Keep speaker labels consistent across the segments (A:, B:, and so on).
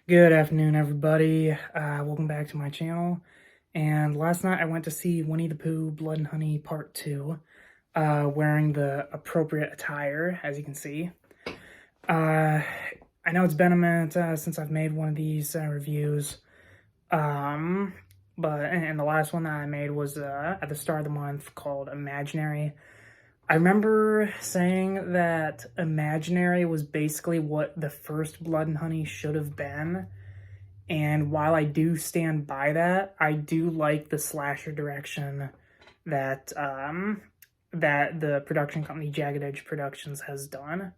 A: Good afternoon, everybody. Welcome back to my channel. And last night I went to see Winnie the Pooh Blood and Honey Part 2, wearing the appropriate attire, as you can see. I know it's been a minute since I've made one of these reviews, and the last one that I made was at the start of the month called Imaginary. I remember saying that Imaginary was basically what the first Blood and Honey should have been. And while I do stand by that, I do like the slasher direction that that the production company Jagged Edge Productions has done.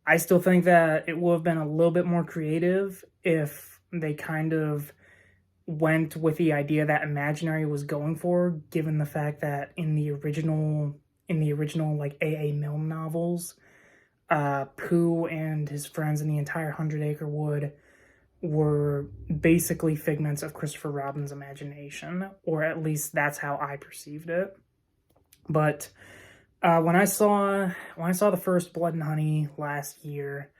A: I still think that it would have been a little bit more creative if they kind of went with the idea that Imaginary was going for, given the fact that in the original like A.A. Milne novels, Pooh and his friends in the entire 100-Acre Wood were basically figments of Christopher Robin's imagination, or at least that's how I perceived it. But when I saw the first Blood and Honey last year,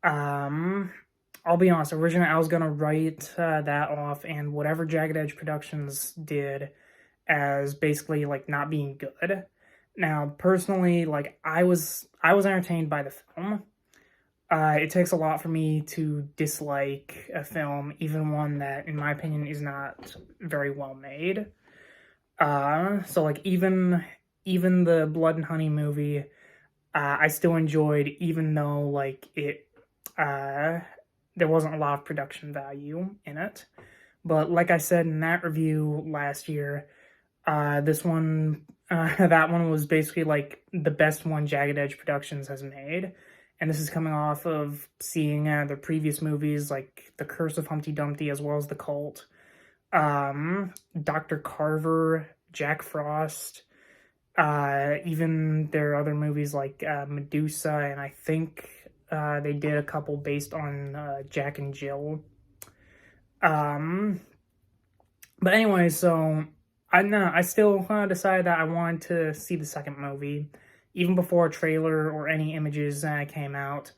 A: I'll be honest. Originally, I was gonna write that off, and whatever Jagged Edge Productions did as basically like not being good. Now, personally, like I was entertained by the film. It takes a lot for me to dislike a film, even one that, in my opinion, is not very well made. So like even the Blood and Honey movie, I still enjoyed, even though like it there wasn't a lot of production value in it. But like I said in that review last year, this one that one was basically like the best one Jagged Edge Productions has made. And this is coming off of seeing the previous movies like The Curse of Humpty Dumpty, as well as The Cult, Dr. Carver, Jack Frost, even their other movies like Medusa, and I think they did a couple based on Jack and Jill. But anyway, so I still decided that I wanted to see the second movie, even before a trailer or any images came out.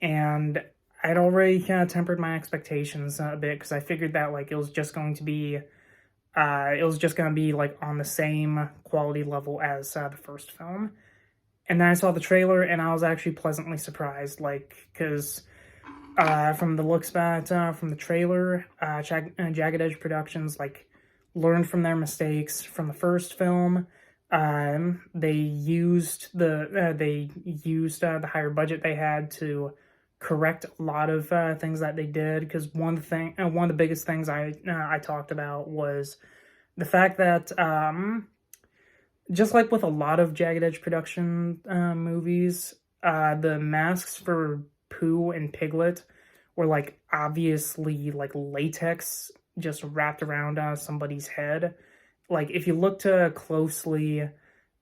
A: And I'd already kind of tempered my expectations a bit, because I figured that like it was just going to be like on the same quality level as the first film. And then I saw the trailer, and I was actually pleasantly surprised, like, because from the looks from the trailer, Jagged Edge Productions like learned from their mistakes from the first film. They used the higher budget they had to correct a lot of things that they did. Because one of the biggest things I talked about was the fact that just like with a lot of Jagged Edge production movies, the masks for Pooh and Piglet were like obviously like latex just wrapped around somebody's head. Like if you looked closely,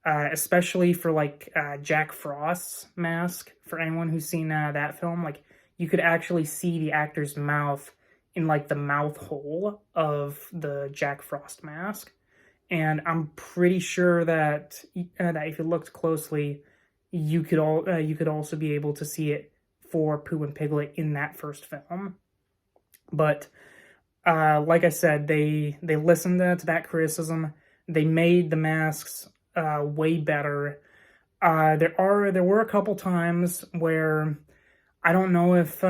A: especially for like Jack Frost's mask, for anyone who's seen that film, like you could actually see the actor's mouth in like the mouth hole of the Jack Frost mask. And I'm pretty sure that that if you looked closely, you could also be able to see it for Pooh and Piglet in that first film. But like I said, they listened to that criticism. They made the masks way better. There were a couple times where I don't know if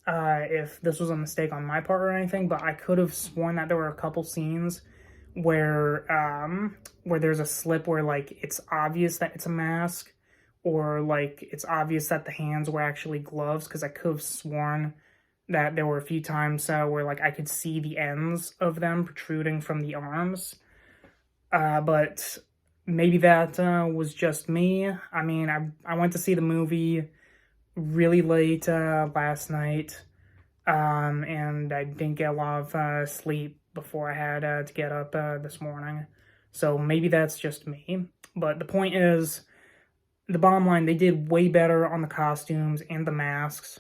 A: if this was a mistake on my part or anything, but I could have sworn that there were a couple scenes where there's a slip where like it's obvious that it's a mask, or like it's obvious that the hands were actually gloves, because I could have sworn that there were a few times where like I could see the ends of them protruding from the arms. But maybe that was just me. I mean, I went to see the movie really late last night, and I didn't get a lot of sleep before I had to get up this morning. So maybe that's just me. But the point is, the bottom line, they did way better on the costumes and the masks.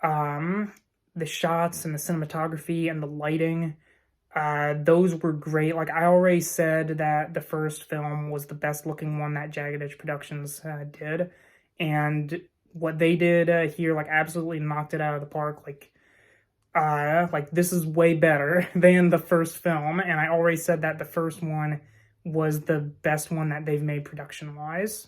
A: The shots and the cinematography and the lighting, those were great. Like I already said that the first film was the best looking one that Jagged Edge Productions did. And what they did here, like, absolutely knocked it out of the park. Like this is way better than the first film, and I already said that the first one was the best one that they've made production-wise.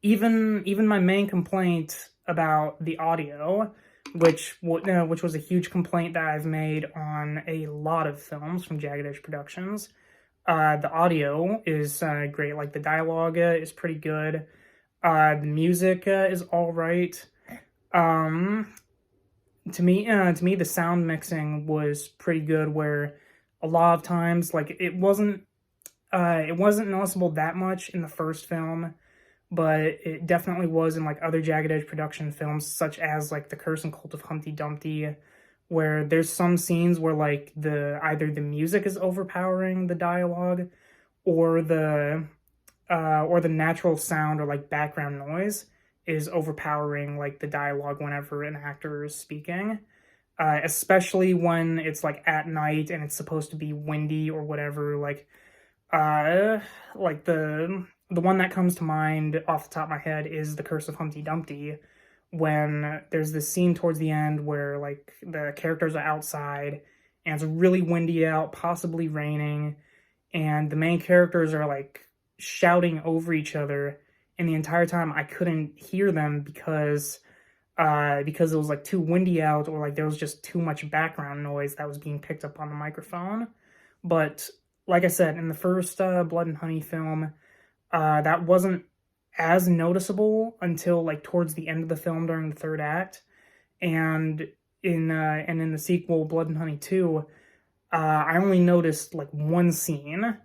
A: Even my main complaint about the audio, which was a huge complaint that I've made on a lot of films from Jagged Edge Productions. The audio is great. Like, the dialogue is pretty good. The music is all right. To me, the sound mixing was pretty good. Where a lot of times, like, it wasn't noticeable that much in the first film, but it definitely was in, like, other Jagged Edge Production films, such as, like, The Curse and Cult of Humpty Dumpty, where there's some scenes where, like, either the music is overpowering the dialogue, or the natural sound or, like, background noise is overpowering, like, the dialogue whenever an actor is speaking. Especially when it's, like, at night and it's supposed to be windy or whatever. Like the one that comes to mind off the top of my head is The Curse of Humpty Dumpty, when there's this scene towards the end where, like, the characters are outside and it's really windy out, possibly raining, and the main characters are, like, shouting over each other, and the entire time I couldn't hear them because it was, like, too windy out, or, like, there was just too much background noise that was being picked up on the microphone. But like I said, in the first Blood and Honey film, that wasn't as noticeable until, like, towards the end of the film during the third act, and in the sequel, Blood and Honey 2, I only noticed, like, one scene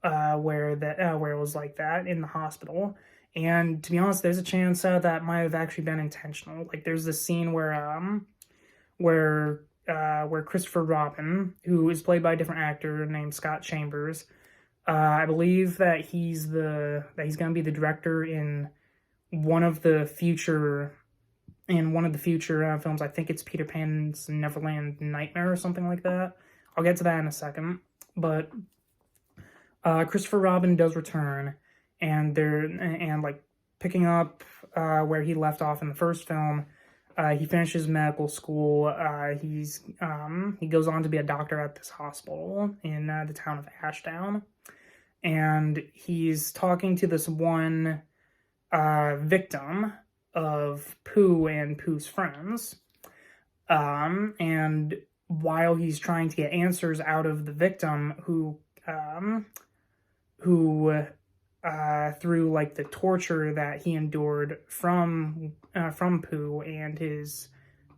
A: where it was like that in the hospital. And to be honest, there's a chance that might have actually been intentional. Like, there's this scene where Christopher Robin, who is played by a different actor named Scott Chambers, I believe that he's going to be the director in one of the future films. I think it's Peter Pan's Neverland Nightmare or something like that. I'll get to that in a second. But Christopher Robin does return, and like, picking up where he left off in the first film. He finishes medical school. He goes on to be a doctor at this hospital in the town of Ashdown, and he's talking to this one victim of Pooh and Pooh's friends. And while he's trying to get answers out of the victim, who through, like, the torture that he endured from Pooh and his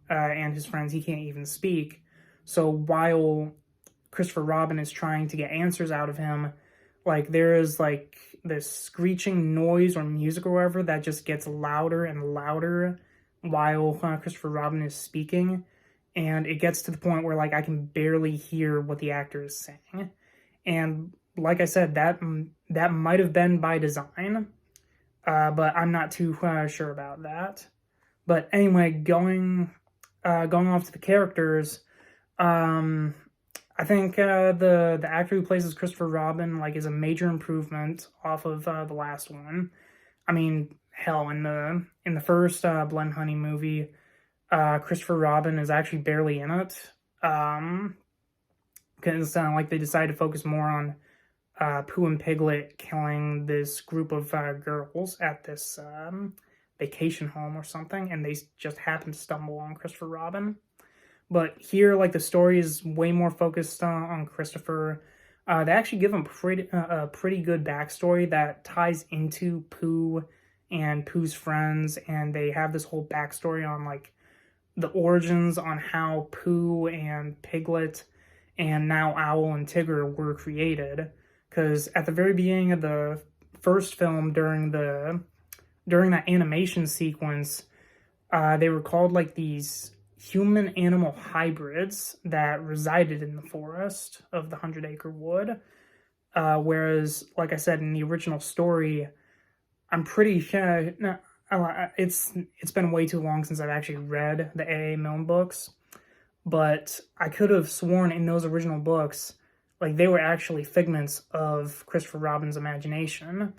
A: friends, he can't even speak. So while Christopher Robin is trying to get answers out of him, like, there is, like, this screeching noise or music or whatever that just gets louder and louder while Christopher Robin is speaking, and it gets to the point where, like, I can barely hear what the actor is saying. And like I said, that might have been by design, but I'm not too sure about that. But anyway, going off to the characters, I think the actor who plays as Christopher Robin, like, is a major improvement off of the last one. I mean, hell, in the first Blood and Honey movie, Christopher Robin is actually barely in it, because like, they decided to focus more on Pooh and Piglet killing this group of girls at this vacation home or something, and they just happened to stumble on Christopher Robin. But here, like, the story is way more focused on Christopher. They actually give him a pretty good backstory that ties into Pooh and Pooh's friends, and they have this whole backstory on, like, the origins on how Pooh and Piglet and now Owl and Tigger were created. Because at the very beginning of the first film, during that animation sequence, they were called, like, these human-animal hybrids that resided in the forest of the 100-Acre Wood. Whereas, like I said, in the original story, I'm pretty sure... it's been way too long since I've actually read the A.A. Milne books, but I could have sworn in those original books, like, they were actually figments of Christopher Robin's imagination.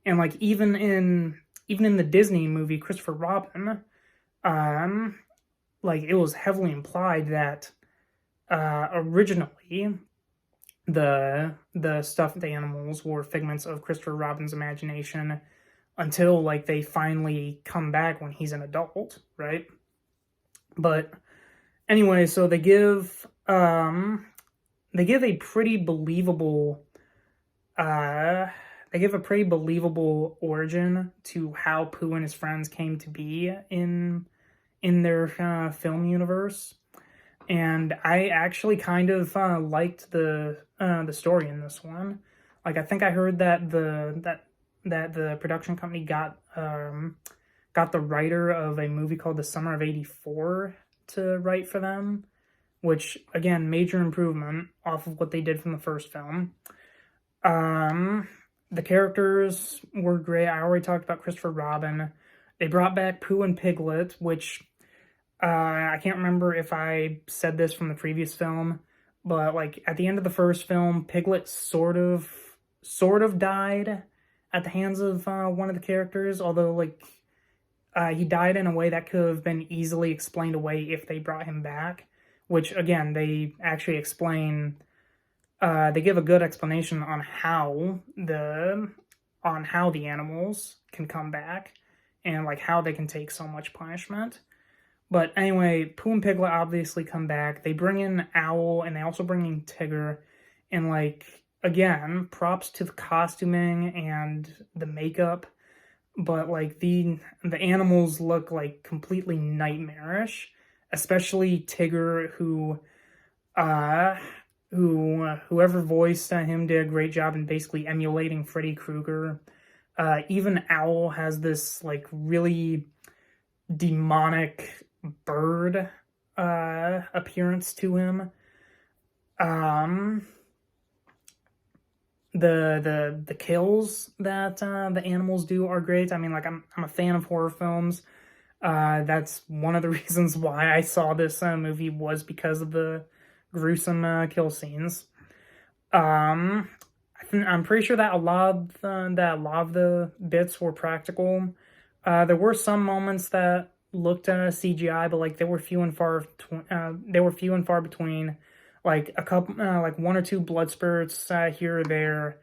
A: And, like, even in even in the Disney movie Christopher Robin, like it was heavily implied that originally the stuffed animals were figments of Christopher Robin's imagination until like they finally come back when he's an adult, right? But anyway, so they give a pretty believable origin to how Pooh and his friends came to be in their film universe, and I actually kind of liked the story in this one. Like, I think I heard that the production company got the writer of a movie called The Summer of '84 to write for them, which, again, major improvement off of what they did from the first film. The characters were great. I already talked about Christopher Robin. They brought back Pooh and Piglet, which I can't remember if I said this from the previous film, but like at the end of the first film, Piglet sort of died at the hands of one of the characters, although like he died in a way that could have been easily explained away if they brought him back, which again, they actually explain, they give a good explanation on how the animals can come back and like how they can take so much punishment. But anyway, Pooh and Piglet obviously come back. They bring in Owl, and they also bring in Tigger. And, like, again, props to the costuming and the makeup. But, like, the animals look, like, completely nightmarish. Especially Tigger, whoever voiced him did a great job in basically emulating Freddy Krueger. Even Owl has this, like, really demonic bird appearance to him. The kills that the animals do are great. I mean, like, I'm a fan of horror films. That's one of the reasons why I saw this movie, was because of the gruesome kill scenes. I'm pretty sure that a lot of the bits were practical. There were some moments that looked CGI, but like they were few and far between. Like a couple, like one or two blood spurts here or there.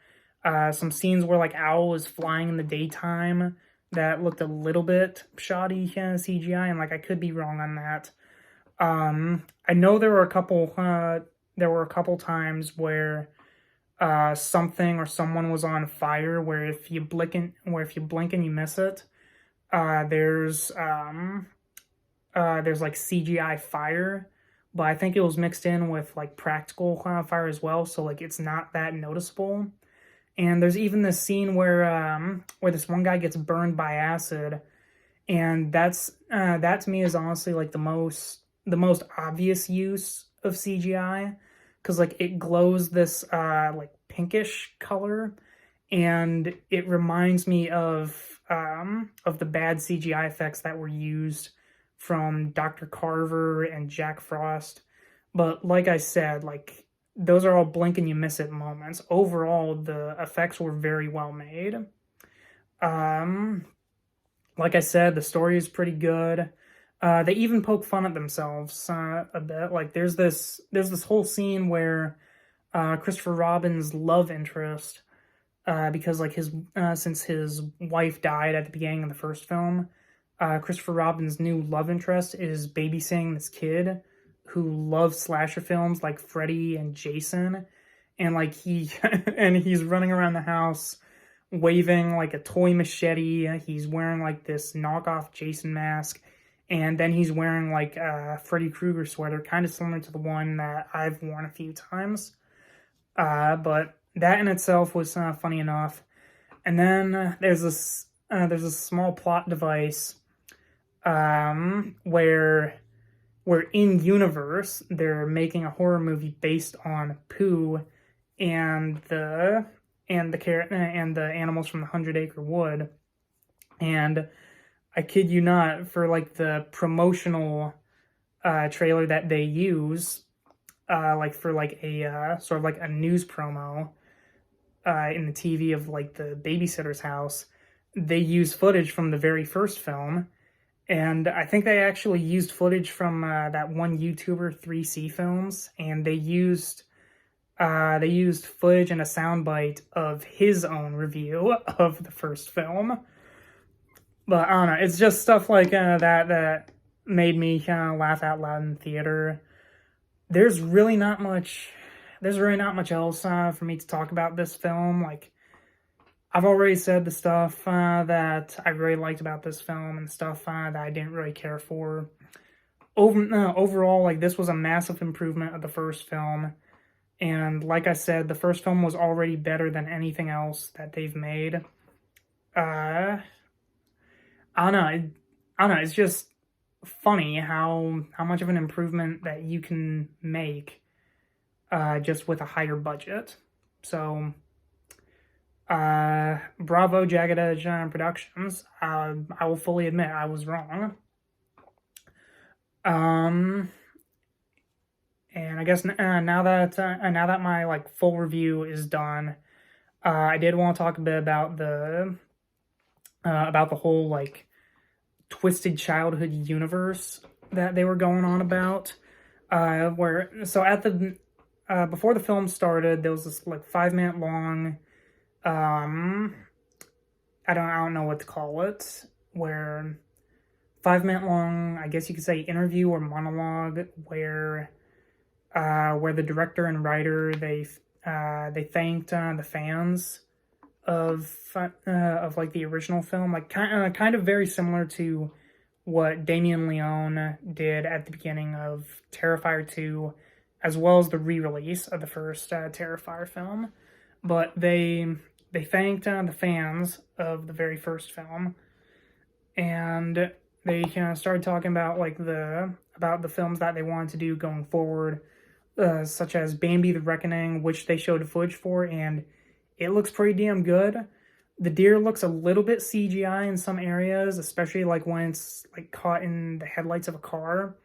A: Some scenes where like Owl was flying in the daytime that looked a little bit shoddy CGI, and like I could be wrong on that. I know there were a couple times where something or someone was on fire, where if you blink and you miss it, there's like CGI fire, but I think it was mixed in with like practical fire as well, so like it's not that noticeable. And there's even this scene where this one guy gets burned by acid, and that to me is honestly like the most obvious use of CGI, because like it glows this like pinkish color, and it reminds me of the bad CGI effects that were used from Dr. Carver and Jack Frost. But like I said, like those are all blink and you miss it moments. Overall, the effects were very well made. Like I said, the story is pretty good. They even poke fun at themselves a bit. Like there's this whole scene where Christopher Robin's love interest, because like since his wife died at the beginning of the first film, Christopher Robin's new love interest is babysitting this kid who loves slasher films like Freddy and Jason, and like he's running around the house waving like a toy machete. He's wearing like this knockoff Jason mask, and then he's wearing like a Freddy Krueger sweater, kind of similar to the one that I've worn a few times. But that in itself was funny enough. And then there's a small plot device where in universe they're making a horror movie based on Pooh and the animals from the 100 Acre Wood. And I kid you not, for like the promotional trailer that they use, like for like a sort of like a news promo in the TV of like the babysitter's house, they use footage from the very first film, and I think they actually used footage from that one YouTuber 3C Films, and they used footage and a soundbite of his own review of the first film. But I don't know, it's just stuff like that made me kind of laugh out loud in the theater. There's really not much else for me to talk about this film. Like, I've already said the stuff that I really liked about this film and stuff that I didn't really care for. Overall, like, this was a massive improvement of the first film. And like I said, the first film was already better than anything else that they've made. I don't know, it's just funny how much of an improvement that you can make just with a higher budget. So, bravo, Jagged Edge Productions. I will fully admit I was wrong. And I guess now that my like full review is done, I did want to talk a bit about the whole like twisted childhood universe that they were going on about. Before the film started, there was this like 5-minute long, I don't know what to call it, where 5-minute long, I guess you could say, interview or monologue where the director and writer they thanked the fans of like the original film, like kind of very similar to what Damien Leone did at the beginning of Terrifier 2, as well as the re-release of the first Terrifier film. But they thanked the fans of the very first film, and they started talking about like the films that they wanted to do going forward, such as Bambi: The Reckoning, which they showed footage for, and it looks pretty damn good. The deer looks a little bit CGI in some areas, especially like when it's like caught in the headlights of a car.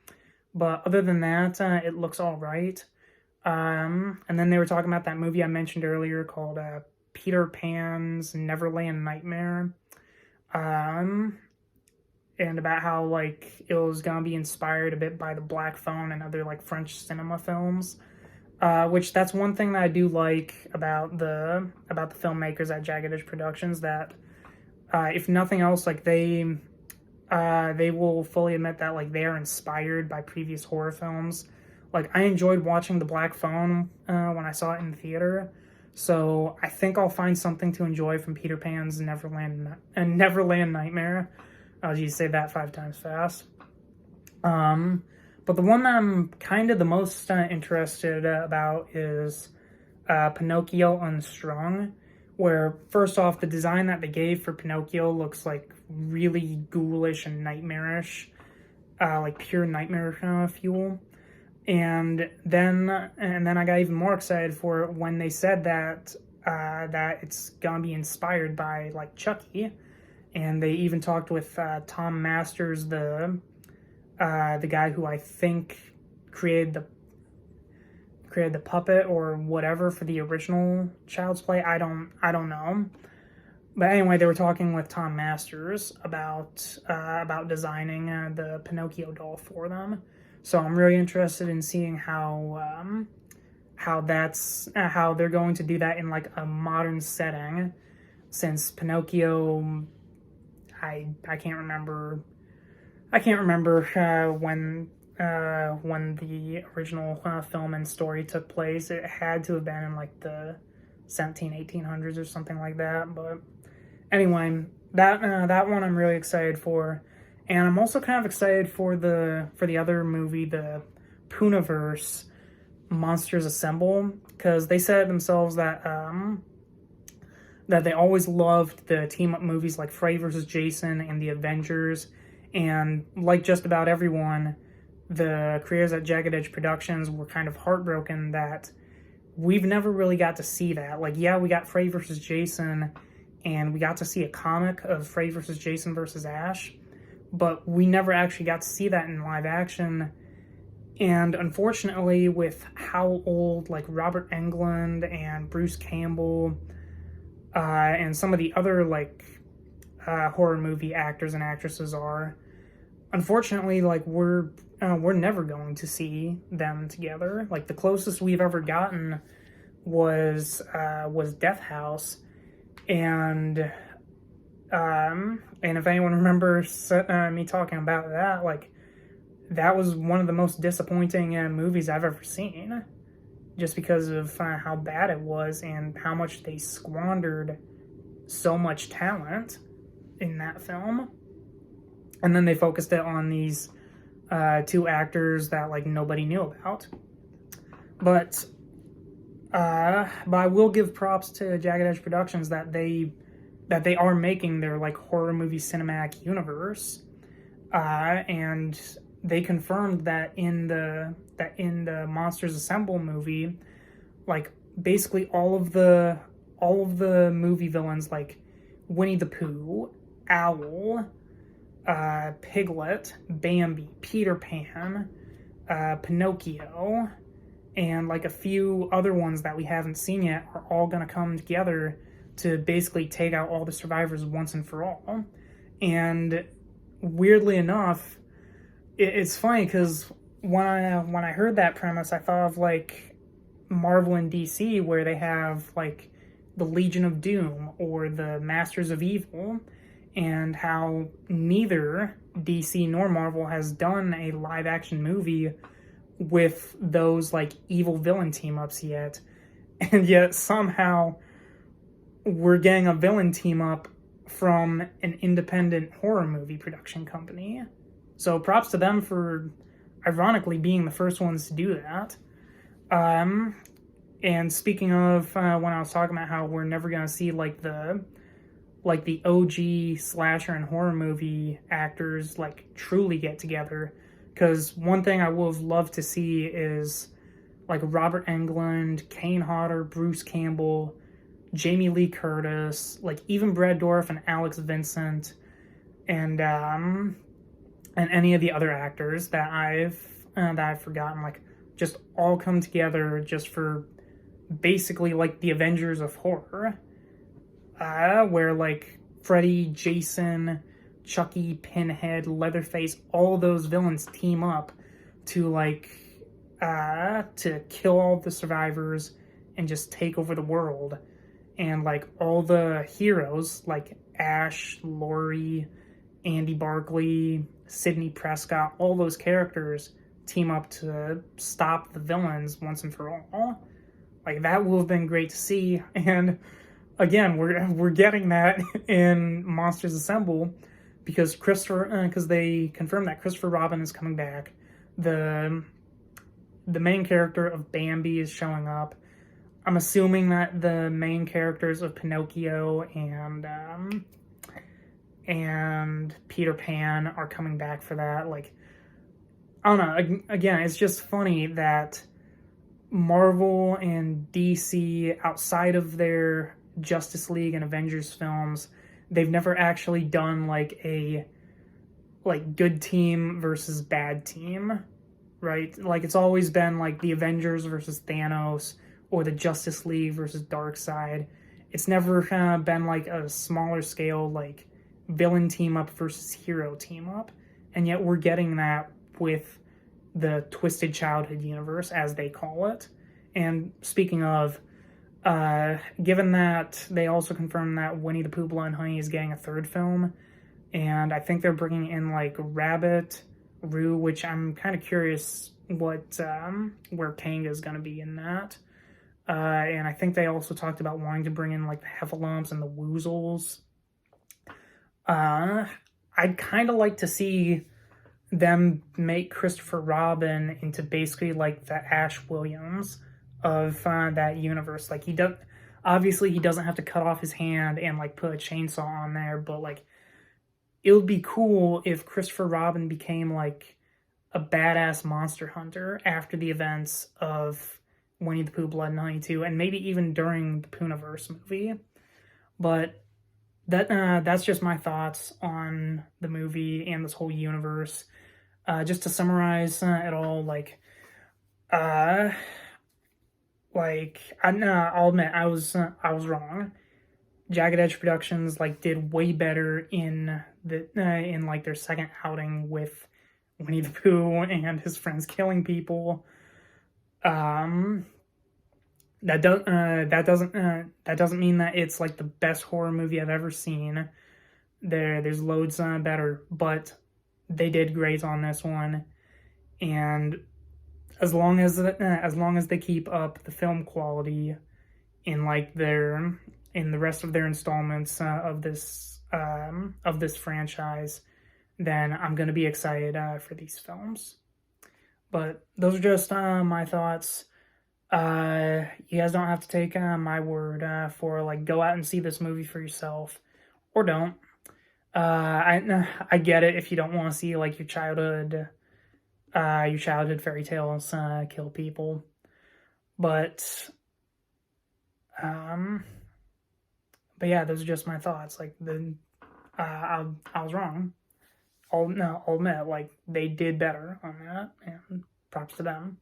A: But other than that, it looks all right. And then they were talking about that movie I mentioned earlier called Peter Pan's Neverland Nightmare. And about how like it was gonna be inspired a bit by the Black Phone and other like French cinema films. Which that's one thing that I do like about the filmmakers at Jagged Edge Productions, that if nothing else, like they will fully admit that like they are inspired by previous horror films. Like, I enjoyed watching The Black Phone when I saw it in the theater, so I think I'll find something to enjoy from Peter Pan's Neverland Nightmare. You say that 5 times fast. But the one that I'm kind of the most interested about is Pinocchio Unstrung, where, first off, the design that they gave for Pinocchio looks like really ghoulish and nightmarish, like pure nightmare fuel. And then I got even more excited for it when they said that it's gonna be inspired by like Chucky, and they even talked with Tom Masters, the guy who I think created the puppet or whatever for the original Child's Play. I don't know. But anyway, they were talking with Tom Masters about designing the Pinocchio doll for them. So I'm really interested in seeing how they're going to do that in like a modern setting, since Pinocchio, I can't remember when the original film and story took place. It had to have been in like the 1800s or something like that. But anyway, that one I'm really excited for, and I'm also kind of excited for the other movie, the Poohniverse Monsters Assemble, because they said themselves that they always loved the team up movies like Freddy vs. Jason and the Avengers. And like just about everyone, the creators at Jagged Edge Productions were kind of heartbroken that we've never really got to see that. Like, yeah, we got Freddy vs. Jason, and we got to see a comic of Freddy vs. Jason versus Ash, but we never actually got to see that in live action. And unfortunately, with how old like Robert Englund and Bruce Campbell and some of the other like horror movie actors and actresses are. Unfortunately, like we're never going to see them together. Like the closest we've ever gotten was Death House, and if anyone remembers me talking about that, like that was one of the most disappointing movies I've ever seen, just because of how bad it was and how much they squandered so much talent in that film. And then they focused it on these two actors that like nobody knew about. But I will give props to Jagged Edge Productions that they are making their like horror movie cinematic universe, and they confirmed that in the Monsters Assemble movie, like basically all of the movie villains like Winnie the Pooh, Owl, Piglet, Bambi, Peter Pan, Pinocchio, and like a few other ones that we haven't seen yet are all going to come together to basically take out all the survivors once and for all. And weirdly enough, it's funny because when I heard that premise, I thought of like Marvel and DC, where they have like the Legion of Doom or the Masters of Evil, and how neither DC nor Marvel has done a live action movie with those like evil villain team ups yet, and yet somehow we're getting a villain team up from an independent horror movie production company. So props to them for ironically being the first ones to do that. And speaking of when I was talking about how we're never gonna see like the OG slasher and horror movie actors like truly get together, because one thing I would have loved to see is like Robert Englund, Kane Hodder, Bruce Campbell, Jamie Lee Curtis, like even Brad Dourif and Alex Vincent, and any of the other actors that I've forgotten, like just all come together just for basically like the Avengers of horror, where like Freddy, Jason, Chucky, Pinhead, Leatherface, all those villains team up to like to kill all the survivors and just take over the world. And like all the heroes like Ash, Laurie, Andy Barkley, Sidney Prescott, all those characters team up to stop the villains once and for all. Like that would have been great to see. And again, we're getting that in Monsters Assemble, because they confirmed that Christopher Robin is coming back. The main character of Bambi is showing up. I'm assuming that the main characters of Pinocchio and Peter Pan are coming back for that. Like, I don't know. Again, it's just funny that Marvel and DC, outside of their Justice League and Avengers films, they've never actually done like a good team versus bad team, right? Like it's always been like the Avengers versus Thanos, or the Justice League versus Darkseid. It's never been like a smaller scale like villain team up versus hero team up, and yet we're getting that with the Twisted Childhood universe, as they call it. And speaking of, given that they also confirmed that Winnie the Pooh Blood and Honey is getting a third film, and I think they're bringing in like Rabbit, Roo, which I'm kind of curious what where Kanga is going to be in that. And I think they also talked about wanting to bring in like the Heffalumps and the Woozles. I'd kind of like to see them make Christopher Robin into basically like the Ash Williams of that universe. Like he doesn't have to cut off his hand and like put a chainsaw on there, but like it would be cool if Christopher Robin became like a badass monster hunter after the events of Winnie the Pooh Blood and Honey 2, and maybe even during the Poohniverse movie. But that's just my thoughts on the movie and this whole universe. Just to summarize it all, I'll admit I was wrong. Jagged Edge Productions like did way better in the in like their second outing with Winnie the Pooh and his friends killing people. Um, that doesn't mean that it's like the best horror movie I've ever seen. There's loads better, but they did great on this one, and as long as they keep up the film quality in like their in the rest of their installments of this franchise, then I'm gonna be excited for these films. But those are just my thoughts. You guys don't have to take my word for like go out and see this movie for yourself, or don't. I get it if you don't want to see like your childhood fairy tales kill people, but um, but yeah, those are just my thoughts. Like I was wrong. I'll admit, like they did better on that, and props to them.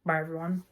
A: Bye, everyone.